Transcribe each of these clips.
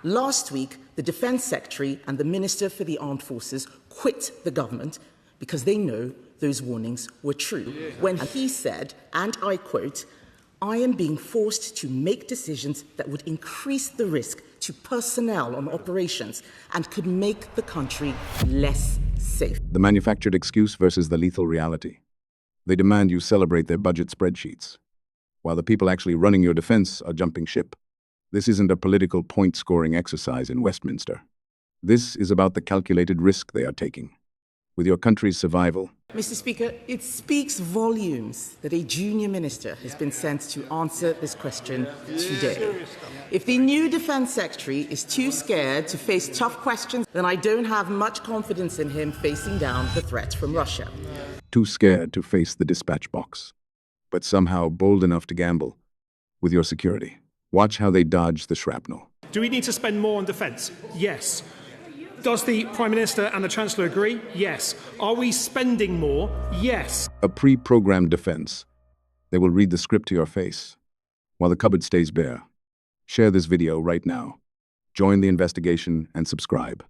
Last week, the Defence Secretary and the Minister for the Armed Forces quit the government because they know those warnings were true. When he said, and I quote, "I am being forced to make decisions that would increase the risk to personnel on operations and could make the country less safe." The manufactured excuse versus the lethal reality. They demand you celebrate their budget spreadsheets, while the people actually running your defense are jumping ship. This isn't a political point-scoring exercise in Westminster. This is about the calculated risk they are taking. With your country's survival. Mr. Speaker, it speaks volumes that a junior minister has been sent to answer this question today. If the new Defence Secretary is too scared to face tough questions, then I don't have much confidence in him facing down the threat from Russia. Too scared to face the dispatch box, but somehow bold enough to gamble with your security. Watch how they dodge the shrapnel. Do we need to spend more on defence? Yes. Does the Prime Minister and the Chancellor agree? Yes. Are we spending more? Yes. A pre-programmed defense. They will read the script to your face, while the cupboard stays bare. Share this video right now. Join the investigation and subscribe.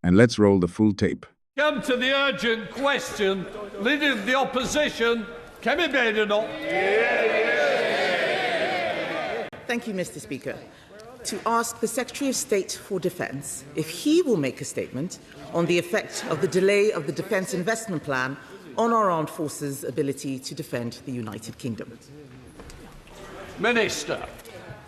And let's roll the full tape. Come to the urgent question. Leader of the Opposition, Kemi Badenoch. Thank you, Mr. Speaker. To ask the Secretary of State for Defence if he will make a statement on the effect of the delay of the Defence Investment Plan on our armed forces' ability to defend the United Kingdom. Minister.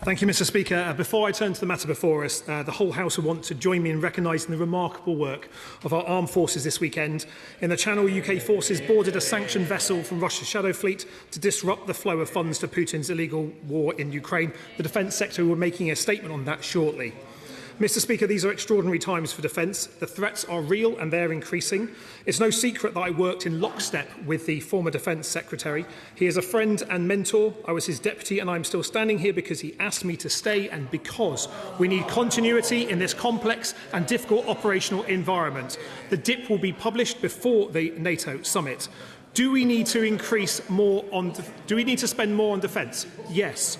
Thank you, Mr. Speaker. Before I turn to the matter before us, the whole House will want to join me in recognising the remarkable work of our armed forces this weekend. In the Channel, UK forces boarded a sanctioned vessel from Russia's Shadow Fleet to disrupt the flow of funds to Putin's illegal war in Ukraine. The Defence Secretary will be making a statement on that shortly. Mr. Speaker, these are extraordinary times for defence. The threats are real and they're increasing. It's no secret that I worked in lockstep with the former Defence Secretary. He is a friend and mentor. I was his deputy and I'm still standing here because he asked me to stay and because we need continuity in this complex and difficult operational environment. The DIP will be published before the NATO summit. Do we need to spend more on defence? Yes.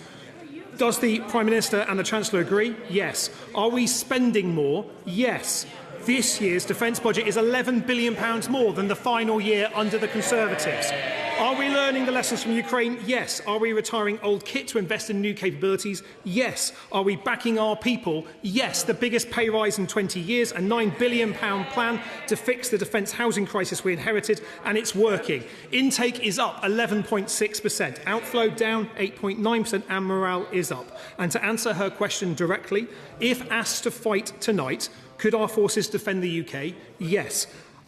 Does the Prime Minister and the Chancellor agree? Yes. Are we spending more? Yes. This year's defence budget is £11 billion more than the final year under the Conservatives. Are we learning the lessons from Ukraine? Yes. Are we retiring old kit to invest in new capabilities? Yes. Are we backing our people? Yes. The biggest pay rise in 20 years, a £9 billion plan to fix the defence housing crisis we inherited, and it's working. Intake is up 11.6%, outflow down 8.9%, and morale is up. And to answer her question directly, if asked to fight tonight, could our forces defend the UK? Yes.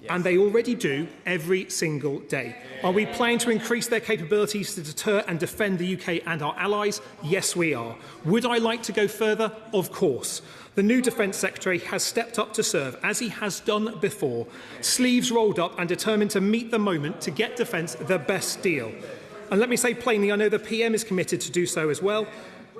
And they already do every single day. Are we planning to increase their capabilities to deter and defend the UK and our allies? Yes, we are. Would I like to go further? Of course. The new Defence Secretary has stepped up to serve, as he has done before, sleeves rolled up and determined to meet the moment to get defence the best deal. And let me say plainly, I know the PM is committed to do so as well.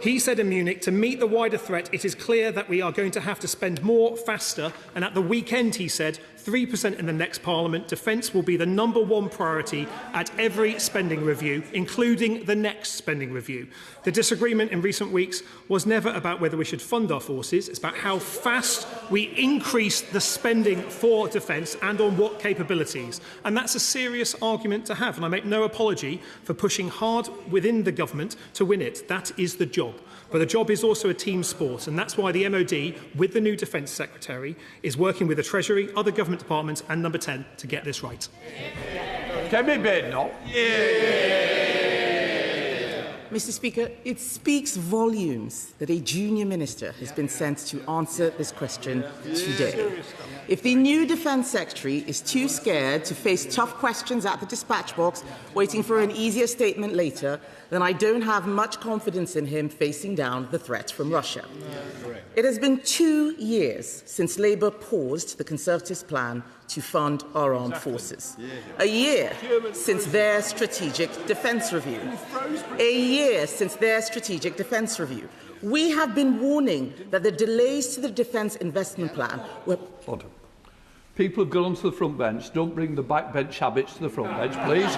He said in Munich, to meet the wider threat, it is clear that we are going to have to spend more faster. And at the weekend, he said, 3% in the next Parliament. Defence will be the #1 priority at every spending review, including the next spending review. The disagreement in recent weeks was never about whether we should fund our forces. It's about how fast we increase the spending for defence and on what capabilities. And that's a serious argument to have. And I make no apology for pushing hard within the government to win it. That is the job. But the job is also a team sport, and that's why the MOD, with the new Defence Secretary, is working with the Treasury, other government departments and Number 10 to get this right. Kemi Badenoch. Mr. Speaker, it speaks volumes that a junior minister has been sent to answer this question today. If the new Defence Secretary is too scared to face tough questions at the dispatch box, waiting for an easier statement later, then I don't have much confidence in him facing down the threat from Russia. It has been 2 years since Labour paused the Conservatives' plan to fund our armed forces. A year since their strategic defence review. A year since their strategic defence review. We have been warning that the delays to the defence investment plan were... Order. People have gone onto the front bench. Don't bring the backbench habits to the front bench, please.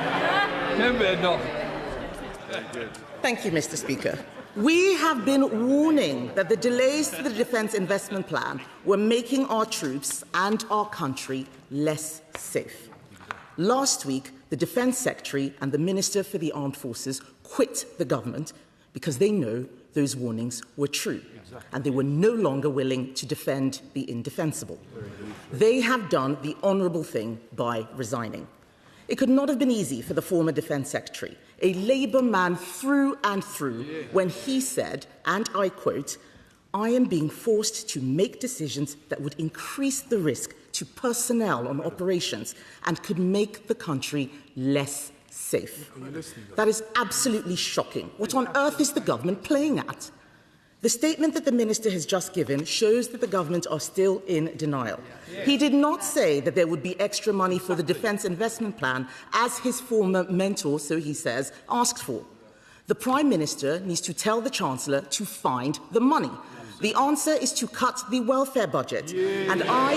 Thank you, Mr. Speaker. We have been warning that the delays to the Defence Investment Plan were making our troops and our country less safe. Last week, the Defence Secretary and the Minister for the Armed Forces quit the government because they know those warnings were true, and they were no longer willing to defend the indefensible. They have done the honourable thing by resigning. It could not have been easy for the former Defence Secretary, a Labour man through and through, when he said, and I quote, "I am being forced to make decisions that would increase the risk to personnel on operations and could make the country less safe." That is absolutely shocking. What on earth is the government playing at? The statement that the Minister has just given shows that the government are still in denial. He did not say that there would be extra money for the Defence Investment Plan, as his former mentor, so he says, asked for. The Prime Minister needs to tell the Chancellor to find the money. The answer is to cut the welfare budget. And I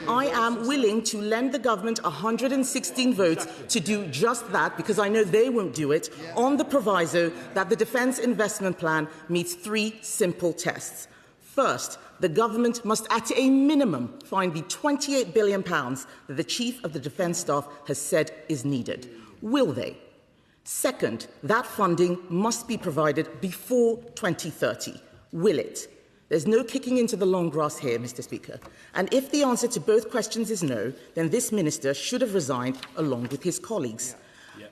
am willing to lend the government 116 votes to do just that, because I know they won't do it, on the proviso that the Defence Investment Plan meets 3 simple tests. First, the government must at a minimum find the £28 billion that the Chief of the Defence Staff has said is needed. Will they? Second, that funding must be provided before 2030. Will it? There's no kicking into the long grass here, Mr. Speaker. And if the answer to both questions is no, then this minister should have resigned along with his colleagues.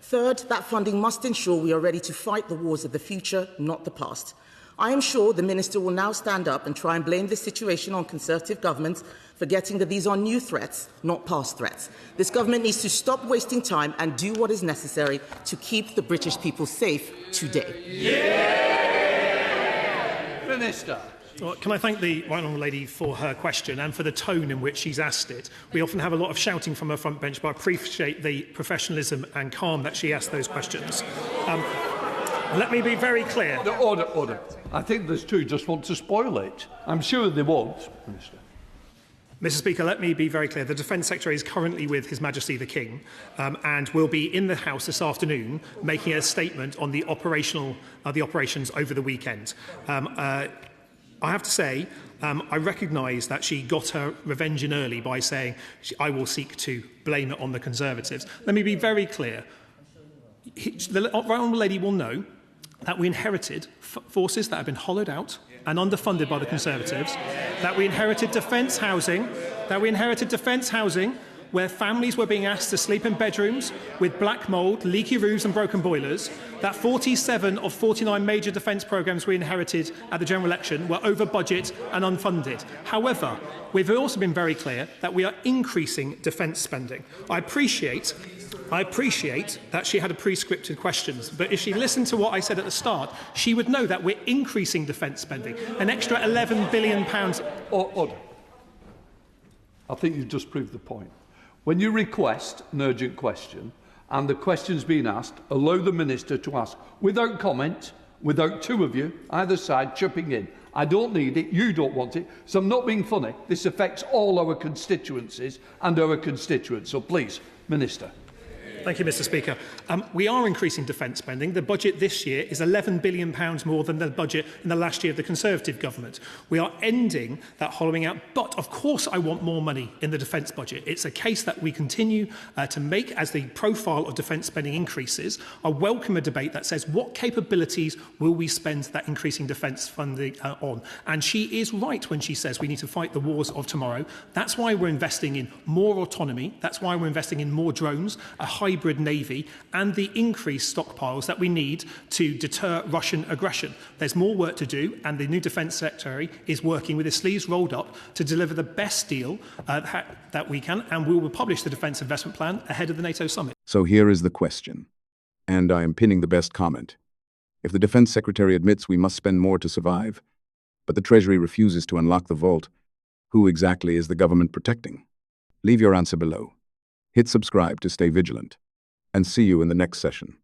Third, that funding must ensure we are ready to fight the wars of the future, not the past. I am sure the minister will now stand up and try and blame this situation on Conservative governments, forgetting that these are new threats, not past threats. This government needs to stop wasting time and do what is necessary to keep the British people safe today. Minister. Well, can I thank the right honourable lady for her question and for the tone in which she's asked it. We often have a lot of shouting from her front bench, but I appreciate the professionalism and calm that she asked those questions. Let me be very clear. No, order. I think there's 2 just want to spoil it. I'm sure they won't, Minister. Mr. Speaker, let me be very clear. The Defence Secretary is currently with His Majesty the King and will be in the House this afternoon making a statement on the operations over the weekend. I have to say, I recognise that she got her revenge in early by saying, I will seek to blame it on the Conservatives. Let me be very clear. The right honourable lady will know that we inherited forces that have been hollowed out and underfunded by the Conservatives, that we inherited defence housing, where families were being asked to sleep in bedrooms with black mould, leaky roofs and broken boilers, that 47 of 49 major defence programmes we inherited at the general election were over budget and unfunded. However, we've also been very clear that we are increasing defence spending. I appreciate that she had a pre-scripted questions, but if she listened to what I said at the start, she would know that we're increasing defence spending, an extra £11 billion. Order. I think you've just proved the point. When you request an urgent question and the question's being asked, allow the Minister to ask without comment, without 2 of you, either side, chipping in. I don't need it, you don't want it, so I'm not being funny. This affects all our constituencies and our constituents. So please, Minister. Thank you, Mr. Speaker. We are increasing defence spending. The budget this year is £11 billion more than the budget in the last year of the Conservative government. We are ending that hollowing out. But, of course, I want more money in the defence budget. It's a case that we continue to make as the profile of defence spending increases. I welcome a debate that says what capabilities will we spend that increasing defence funding on. And she is right when she says we need to fight the wars of tomorrow. That's why we're investing in more autonomy. That's why we're investing in more drones, a hybrid navy and the increased stockpiles that we need to deter Russian aggression. There's more work to do, and the new Defence Secretary is working with his sleeves rolled up to deliver the best deal that we can, and we will publish the Defence Investment Plan ahead of the NATO summit. So here is the question, and I am pinning the best comment. If the Defence Secretary admits we must spend more to survive, but the Treasury refuses to unlock the vault, who exactly is the government protecting? Leave your answer below. Hit subscribe to stay vigilant. And see you in the next session.